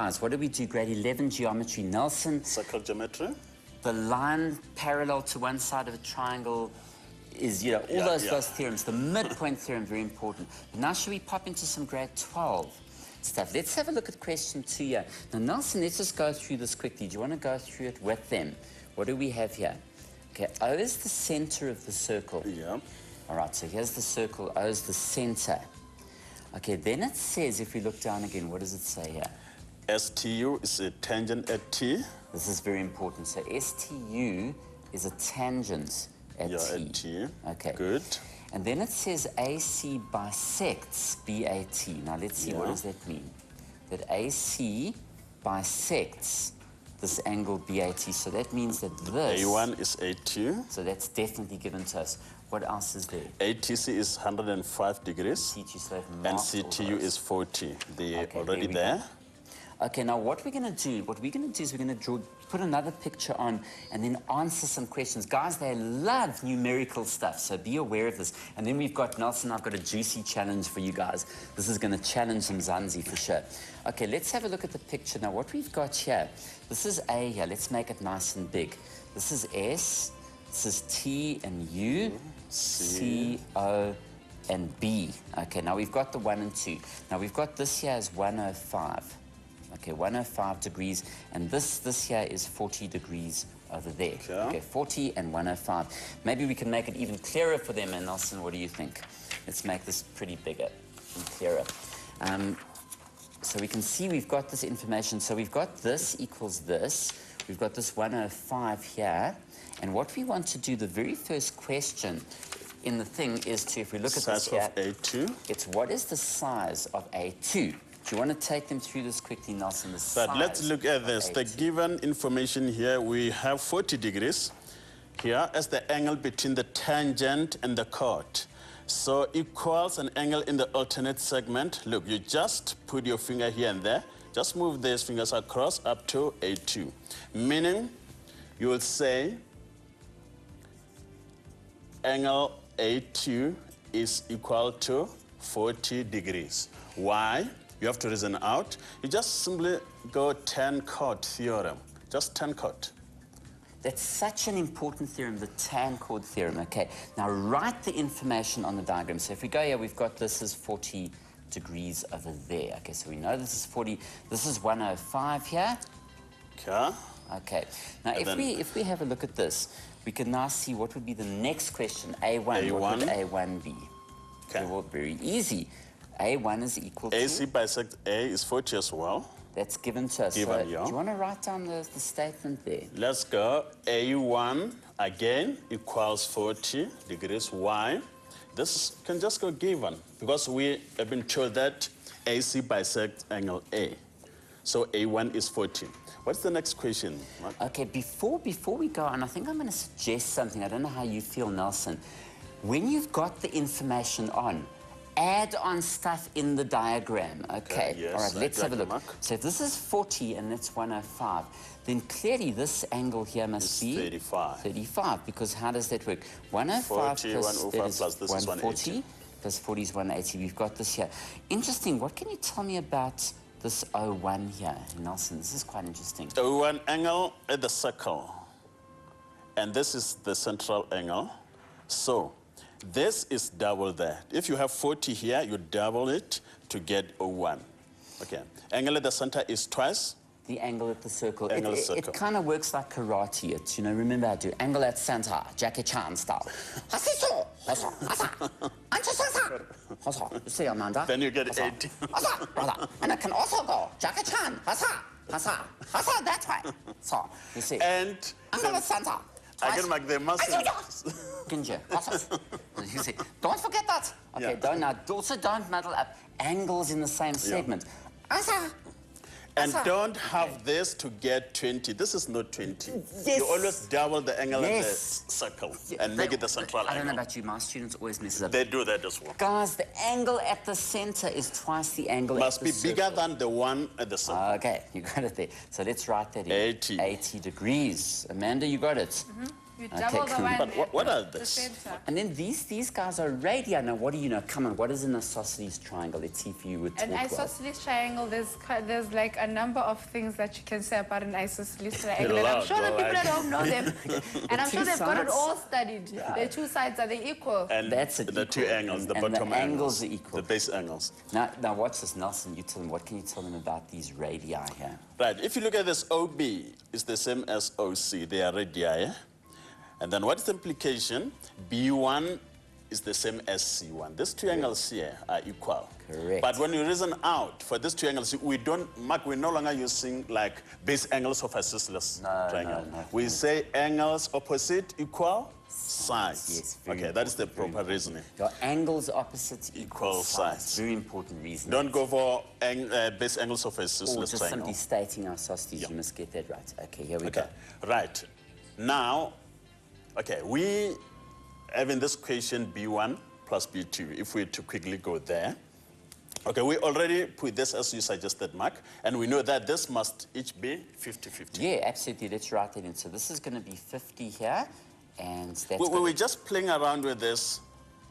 Guys, what do we do? Grade 11 geometry. Nelson. Circle geometry. The line parallel to one side of a triangle is, you know, all those theorems. The midpoint theorem, very important. But now should we pop into some grade 12 stuff? Let's have a look at question 2 here. Now, Nelson, let's just go through this quickly. Do you want to go through it with them? What do we have here? Okay, O is the center of the circle. Yeah. All right, so here's the circle. O is the center. Okay, then it says, if we look down again, what does it say here? STU is a tangent at T. This is very important. So STU is a tangent at T. At T. Okay. Good. And then it says AC bisects BAT. Now let's see, what does that mean? That AC bisects this angle BAT. So that means that this... A1 is A2. So that's definitely given to us. What else is there? ATC is 105 degrees. CT, so and CTU is 40. They're already there. Okay, now what we're going to do, is we're going to put another picture on and then answer some questions. Guys, they love numerical stuff, so be aware of this. And then we've got, Nelson, I've got a juicy challenge for you guys. This is going to challenge Mzansi for sure. Okay, let's have a look at the picture. Now, what we've got here, this is A here. Let's make it nice and big. This is S, this is T and U, C, O, and B. Okay, now we've got the 1 and 2. Now, we've got this here as 105. Okay, 105 degrees, and this here is 40 degrees over there. Okay, 40 and 105. Maybe we can make it even clearer for them, and Nelson, what do you think? Let's make this pretty bigger and clearer. So we can see we've got this information. So we've got this equals this. We've got this 105 here, and what we want to do, the very first question in the thing is to, if we look at this here, size of A2. It's what is the size of A2? Do you want to take them through this quickly, Nelson? But let's look at this. The given information here, we have 40 degrees here as the angle between the tangent and the chord. So equals an angle in the alternate segment. Look, you just put your finger here and there. Just move these fingers across up to A2. Meaning, you will say angle A2 is equal to 40 degrees. Why? You have to reason out. You just simply go 10 chord theorem. Just 10 chord. That's such an important theorem, the tan chord theorem. Okay, now write the information on the diagram. So if we go here, we've got this is 40 degrees over there. Okay, so we know this is 40. This is 105 here. Okay. Okay. Now, if we have a look at this, we can now see what would be the next question. A1. What would A1 be? Okay, well, very easy. A1 is equal to... AC bisect A is 40 as well. That's given to us. Given, so do you want to write down the statement there? Let's go. A1, again, equals 40 degrees. Why? This can just go given, because we have been told that AC bisects angle A. So A1 is 40. What's the next question, Mark? Okay, before we go on, I think I'm going to suggest something. I don't know how you feel, Nelson. When you've got the information on, add on stuff in the diagram, okay? Yes, all right, let's have a look. Mark. So if this is 40 and that's 105, then clearly this angle here must be 35. 35, because how does that work? 105 40, plus, 105 plus this is 140 plus 40 is 180. We've got this here. Interesting. What can you tell me about this O1 here, Nelson? This is quite interesting. O1 angle at the circle, and this is the central angle. So this is double that. If you have 40 here, you double it to get O1. Okay. Angle at the center is twice the angle at the circle. It kind of works like karate. It's, you know, remember I do angle at center, Jackie Chan style. See, Amanda? Then you get 80. And I can also go Jackie Chan, that way. So, you see. And angle at center. I can make the muscles. You see, don't forget that. Okay, also don't muddle up angles in the same segment. And don't have this to get 20. This is not 20. Yes. You always double the angle at the circle and make it the central angle. I don't know about you, my students always mess up. They do that as well. Guys, the angle at the center is twice the angle at the circle. Must be bigger than the one at the circle. Okay, you got it there. So let's write that in. 80. 80 degrees. Amanda, you got it? You double the cool. one. But what are at the this? center. And then these guys are radii. Now, what do you know? Come on, what is an isosceles triangle? Let's see if you would talk An isosceles triangle, there's like a number of things that you can say about an isosceles triangle. And I'm sure the people at home know them. And I'm sure they've got it all studied. The two sides, are they equal? And That's the two equal. angles, the And bottom the angles angles, are equal. the base angles. Now watch this, Nelson. You tell them. What can you tell them about these radii here? Right, if you look at this, OB is the same as OC. They are radii. Eh? And then what's the implication? B1 is the same as C1. These two angles here are equal. Correct. But when you reason out for these two angles, we're no longer using like base angles of isosceles triangle. No. We say angles opposite equal sides. Yes, very okay, that is the important, proper reasoning. Your angles opposite Equal sides. Very important reason. Don't go for base angles of Or isosceles just triangle. simply stating isosceles. You must get that right. Okay, here we go. Right. Now, okay, we have in this equation B1 plus B2. If we to quickly go there. Okay, we already put this as you suggested, Mark, and we know that this must each be 50-50. Yeah, absolutely. Let's write that in. So this is going to be 50 here, and that's We're just playing around with this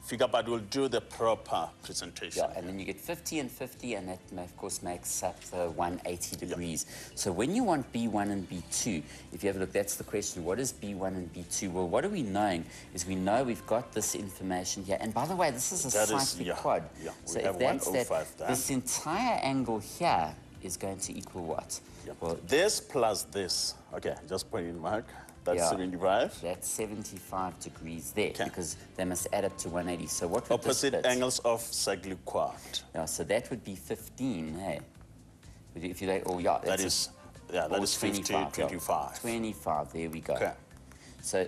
figure, but we'll do the proper presentation. yeah, and then you get 50 and 50, and that, of course, makes up the 180 degrees. So when you want B1 and B2, if you have a look, that's the question. What is B1 and B2? Well, what are we knowing is we know we've got this information here. And by the way, this is a cyclic quad. Yeah, so we if have that's 105 there. this entire angle here is going to equal what? Yeah. Well, This plus this. Okay, just put in, Mark. That's 75. That's 75 degrees there, because they must add up to 180. So what would Opposite this split? angles of cyclic quad. Yeah, so that would be 15, hey? If you like, oh yeah, That is 50, 25. 25, there we go. Okay. So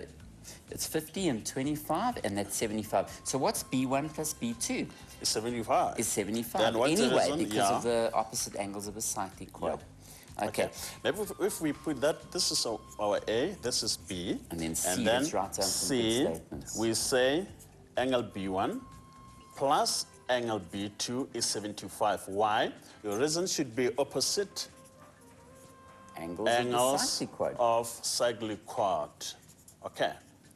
it's 50 and 25, and that's 75. So what's B1 plus B2? It's 75. Is 75. Then what's the anyway, reason? because of the opposite angles of a cyclic quad. Okay. Now, if we put that, this is our A, this is B. And then C, and then let's write down some big C, statements. we say angle B1 plus angle B2 is 75. Why? Your reason should be opposite Angles of the cyclic quad. of cyclic quad. Okay,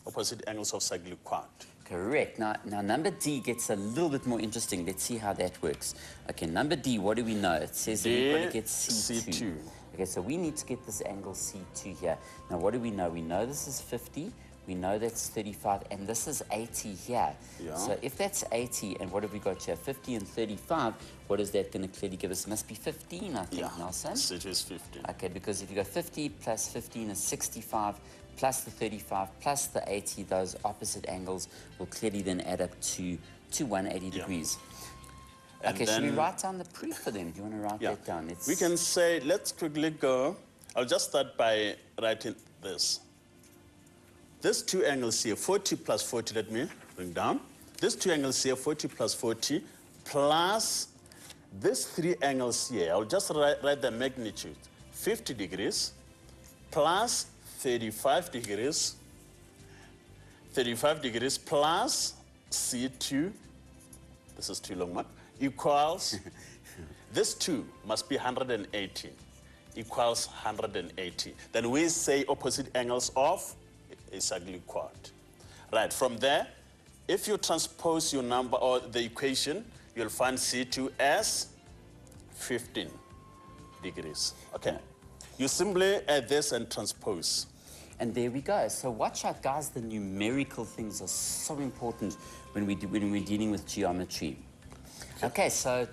opposite angles of cyclic quad. Correct. Now, number D gets a little bit more interesting. Let's see how that works. Okay, number D, what do we know? It says that we've got to get C2. Okay, so we need to get this angle C2 here. Now, what do we know? We know this is 50. We know that's 35, and this is 80 here. Yeah. So if that's 80, and what have we got here? 50 and 35, what is that going to clearly give us? It must be 15, I think, Nelson. It is 15. Okay, because if you go 50 plus 15 is 65, plus the 35, plus the 80, those opposite angles will clearly then add up to 180 degrees. And okay, should we then- write down the proof for them? Do you want to write that down? We can say, let's quickly go. I'll just start by writing this. These two angles here, 40 plus 40, let me bring down. These two angles here, 40 plus 40, plus these three angles here. I'll just write the magnitude. 50 degrees plus 35 degrees. 35 degrees plus C2. This is too long, Mark. Equals, this two must be 180. Equals 180. Then we say opposite angles of a cyclic quad. Right, from there, if you transpose your number or the equation, you'll find C2 as 15 degrees. Okay. You simply add this and transpose. And there we go. So watch out, guys. The numerical things are so important when we're dealing with geometry. Okay, so